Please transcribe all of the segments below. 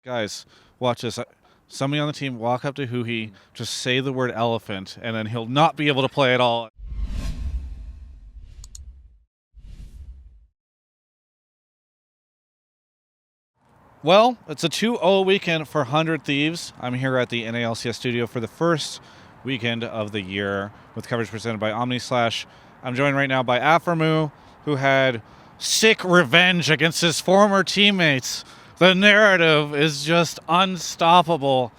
Guys, watch this. Somebody on the team walk up to Huhi, just say the word elephant, and then he'll not be able to play at all. Well, it's a 2-0 weekend for 100 Thieves. I'm here at the NALCS studio for the first weekend of the year with coverage presented by OmniSlash. I'm joined right now by Aphromoo, who had sick revenge against his former teammates. The narrative is just unstoppable.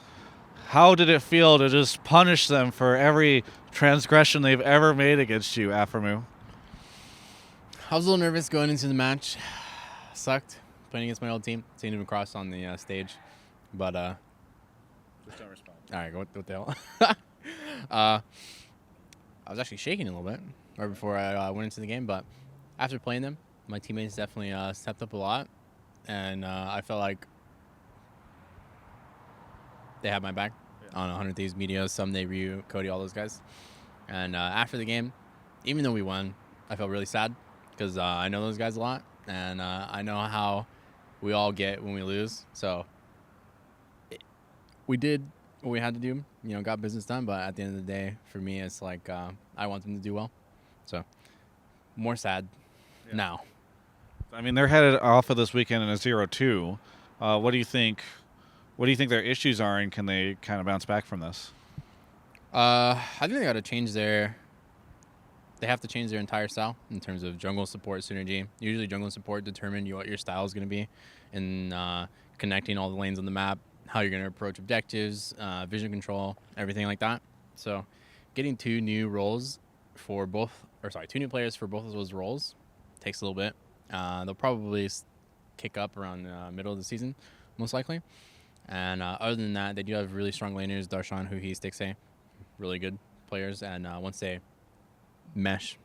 How did it feel to just punish them for every transgression they've ever made against you, Aphromoo? I was a little nervous going into the match. Sucked playing against my old team. Seeing him across on the stage, but Just don't respond. all right, what the hell? I was actually shaking a little bit right before I went into the game, but after playing them, my teammates definitely stepped up a lot, and I felt like they had my back on 100 Thieves Media, Someday, Ryu, Cody, all those guys. And after the game, even though we won, I felt really sad because I know those guys a lot, and I know how we all get when we lose. So we did what we had to do, got business done. But at the end of the day, for me, it's like I want them to do well. So more sad now. I mean, they're headed off of this weekend in a 0-2. What do you think? What do you think their issues are, and can they kind of bounce back from this? I think they got to change their. They have to change their entire style in terms of jungle support synergy. Usually, jungle support determine what your style is going to be in connecting all the lanes on the map, how you're going to approach objectives, vision control, everything like that. So, getting two new players for both of those roles takes a little bit. They'll probably kick up around the middle of the season, most likely. And other than that, they do have really strong laners, Darshan, Huhi, Stixay, really good players. And once they mesh,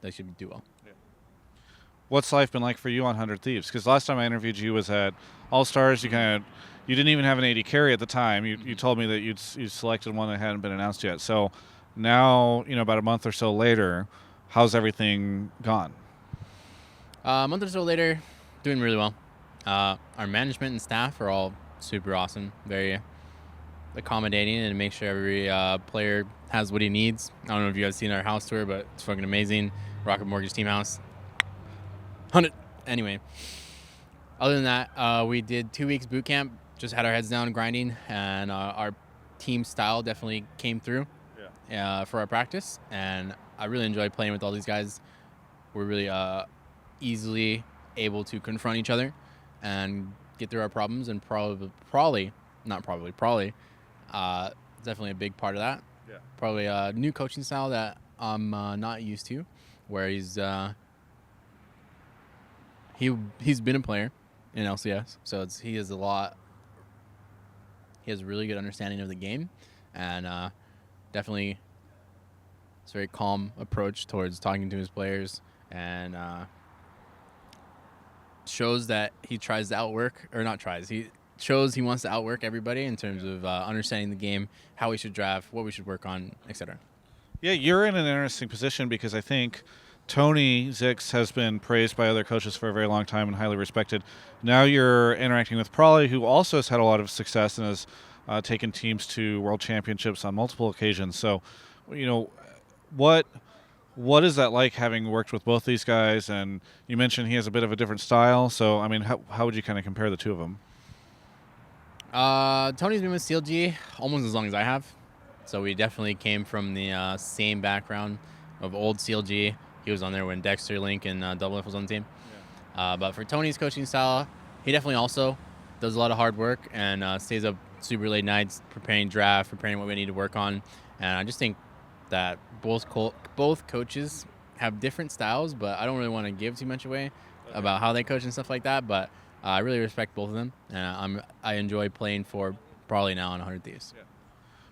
they should do well. What's life been like for you on 100 Thieves? Because last time I interviewed you was at All Stars. You didn't even have an AD carry at the time. You told me that you selected one that hadn't been announced yet. So now, about a month or so later, how's everything gone? A month or so later, doing really well. Our management and staff are all super awesome, very accommodating, and make sure every player has what he needs. I don't know if you guys seen our house tour, but it's fucking amazing. Rocket Mortgage Team House. 100. Anyway, other than that, we did 2 weeks boot camp, just had our heads down grinding, and our team style definitely came through for our practice, and I really enjoyed playing with all these guys. We're really easily able to confront each other and get through our problems, and probably definitely a big part of that. Yeah. Probably a new coaching style that I'm not used to, where he's been a player in LCS, so he has a really good understanding of the game, and definitely it's a very calm approach towards talking to his players, and shows that he tries to outwork, or not tries, he shows he wants to outwork everybody in terms of understanding the game, how we should draft, what we should work on, etc. Yeah, you're in an interesting position because I think Tony Zix has been praised by other coaches for a very long time and highly respected. Now you're interacting with Prolly, who also has had a lot of success and has taken teams to world championships on multiple occasions. So, what is that like, having worked with both these guys? And you mentioned he has a bit of a different style. So, I mean, how would you kind of compare the two of them? Tony's been with CLG almost as long as I have, so we definitely came from the same background of old CLG. He was on there when Dexter, Link, and Double F was on the team. Yeah. But for Tony's coaching style, he definitely also does a lot of hard work and stays up super late nights preparing draft, preparing what we need to work on. And I just think that both coaches have different styles, but I don't really want to give too much away about how they coach and stuff like that. But I really respect both of them, and I enjoy playing for Brawley now on 100 Thieves.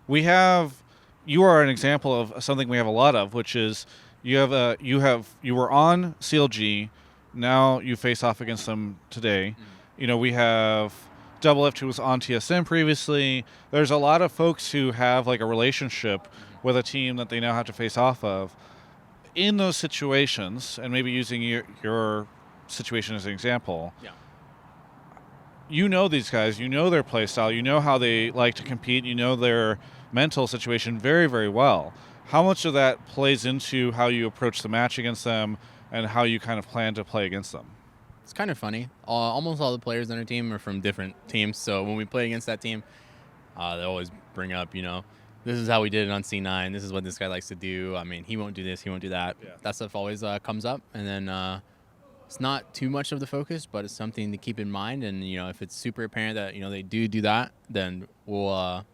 Yeah. You are an example of something we have a lot of, which is you were on CLG, now you face off against them today. Mm-hmm. We have Double F, who was on TSM previously. There's a lot of folks who have like a relationship with a team that they now have to face off of. In those situations, and maybe using your situation as an example, you know these guys, you know their play style, you know how they like to compete, you know their mental situation very, very well. How much of that plays into how you approach the match against them and how you kind of plan to play against them? It's kind of funny. Almost all the players on our team are from different teams, so when we play against that team, they always bring up, this is how we did it on C9. This is what this guy likes to do. I mean, he won't do this, he won't do that. Yeah. That stuff always comes up, and then it's not too much of the focus, but it's something to keep in mind. And if it's super apparent that they do that, then we'll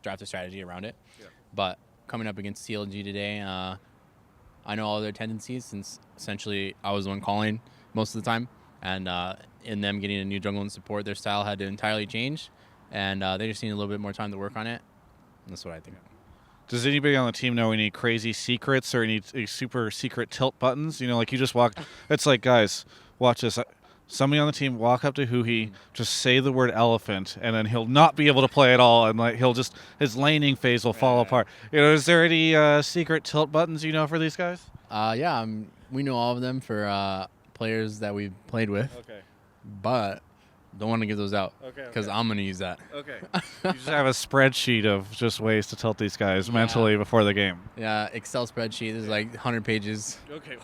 draft a strategy around it. Yeah. But coming up against CLG today, I know all their tendencies since essentially I was the one calling most of the time, and in them getting a new jungle and support, their style had to entirely change, and they just need a little bit more time to work on it. And that's what I think. Does anybody on the team know any crazy secrets or any super secret tilt buttons? Like you just walk. It's like, guys, watch this. Somebody on the team walk up to Huhi, just say the word elephant, and then he'll not be able to play at all, and like his laning phase will fall apart. Is there any secret tilt buttons for these guys? Yeah, we know all of them for players that we've played with. Okay. But don't want to give those out. Okay. Because I'm going to use that. Okay. You just have a spreadsheet of just ways to tilt these guys mentally before the game. Yeah, Excel spreadsheet. There's like 100 pages. Okay.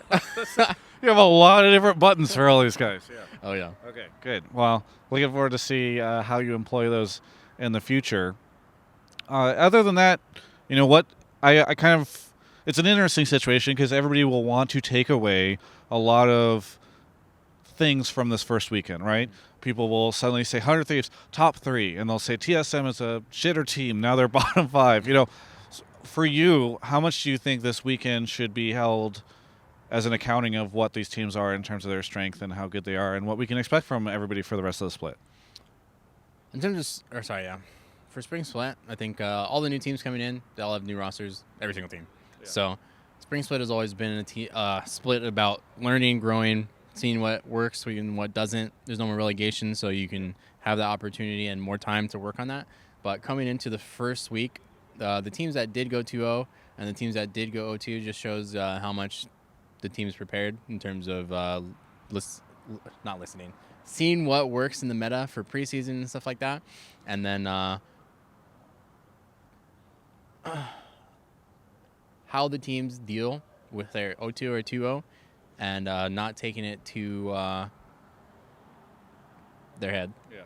You have a lot of different buttons for all these guys. Yeah. Oh, yeah. Okay, good. Well, looking forward to see how you employ those in the future. Other than that, what I kind of, it's an interesting situation because everybody will want to take away a lot of things from this first weekend, right? People will suddenly say 100 Thieves, top 3, and they'll say TSM is a shitter team, now they're bottom 5. For you, how much do you think this weekend should be held as an accounting of what these teams are in terms of their strength and how good they are and what we can expect from everybody for the rest of the split? In terms of, for Spring Split, I think all the new teams coming in, they all have new rosters, every single team. Yeah. So Spring Split has always been a split about learning, growing, seeing what works and what doesn't. There's no more relegation, so you can have that opportunity and more time to work on that. But coming into the first week, the teams that did go 2-0 and the teams that did go 0-2 just shows how much the team's prepared in terms of not listening, seeing what works in the meta for preseason and stuff like that, and then how the teams deal with their 0-2 or 2-0 and not taking it to their head. Yeah.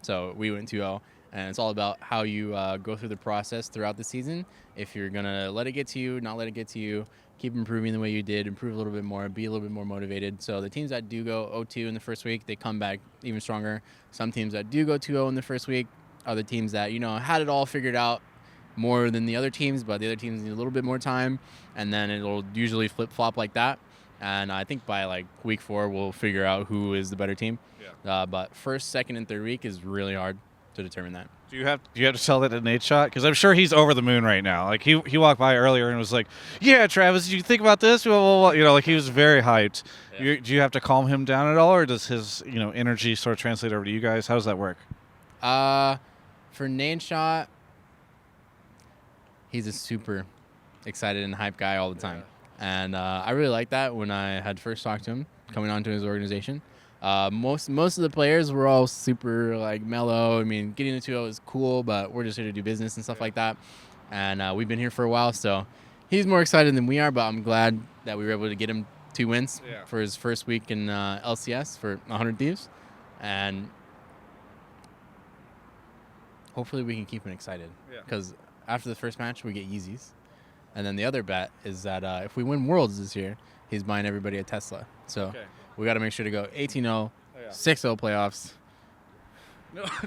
So we went 2-0, and it's all about how you go through the process throughout the season. If you're going to let it get to you, not let it get to you, keep improving the way you did, improve a little bit more, be a little bit more motivated. So the teams that do go 0-2 in the first week, they come back even stronger. Some teams that do go 2-0 in the first week are the teams that, had it all figured out more than the other teams, but the other teams need a little bit more time, and then it'll usually flip-flop like that. And I think by week 4, we'll figure out who is the better team. Yeah. But first, second, and third week is really hard to determine that. Do you have to tell that to Nadeshot? Because I'm sure he's over the moon right now. Like he walked by earlier and was like, "Yeah, Travis, did you think about this?" Well, he was very hyped. Yeah. Do you have to calm him down at all, or does his energy sort of translate over to you guys? How does that work? For Nadeshot, he's a super excited and hyped guy all the time. Yeah. And I really liked that when I had first talked to him coming onto his organization. Most of the players were all super mellow. I mean, getting the 2-0 is cool, but we're just here to do business and stuff like that. And we've been here for a while, so he's more excited than we are. But I'm glad that we were able to get him 2 wins for his first week in LCS for 100 Thieves, and hopefully we can keep him excited. Because after the first match, we get Yeezys. And then the other bet is that if we win Worlds this year, he's buying everybody a Tesla. So we got to make sure to go 18-0, 6-0 playoffs.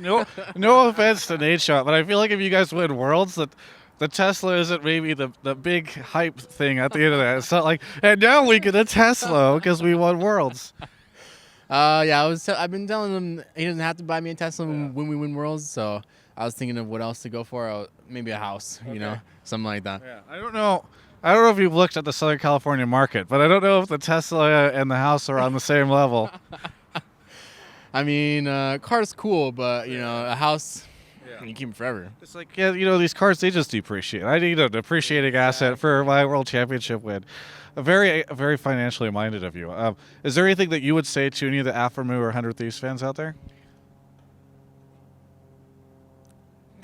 No offense to Nadeshot, but I feel like if you guys win Worlds, that the Tesla isn't maybe the big hype thing at the end of that. It's not like, and now we get a Tesla because we won Worlds. I've been telling him he doesn't have to buy me a Tesla when we win Worlds, so I was thinking of what else to go for. Maybe a house, something like that. Yeah, I don't know if you've looked at the Southern California market, but I don't know if the Tesla and the house are on the same level. I mean, car's cool, but, a house, you keep them forever. It's like, these cars, they just depreciate. I need a depreciating asset for my World Championship win. Very, very financially minded of you. Is there anything that you would say to any of the Aphromoo or 100 Thieves fans out there?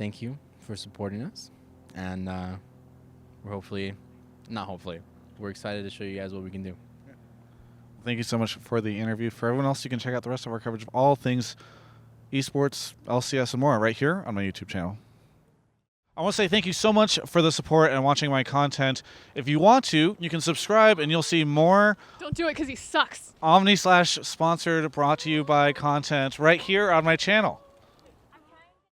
thank you for supporting us. And we're excited to show you guys what we can do. Thank you so much for the interview. For everyone else, you can check out the rest of our coverage of all things esports, LCS, and more right here on my YouTube channel. I want to say thank you so much for the support and watching my content. If you want to, you can subscribe and you'll see more Don't do it because he sucks. Omni/sponsored, brought to you by content right here on my channel.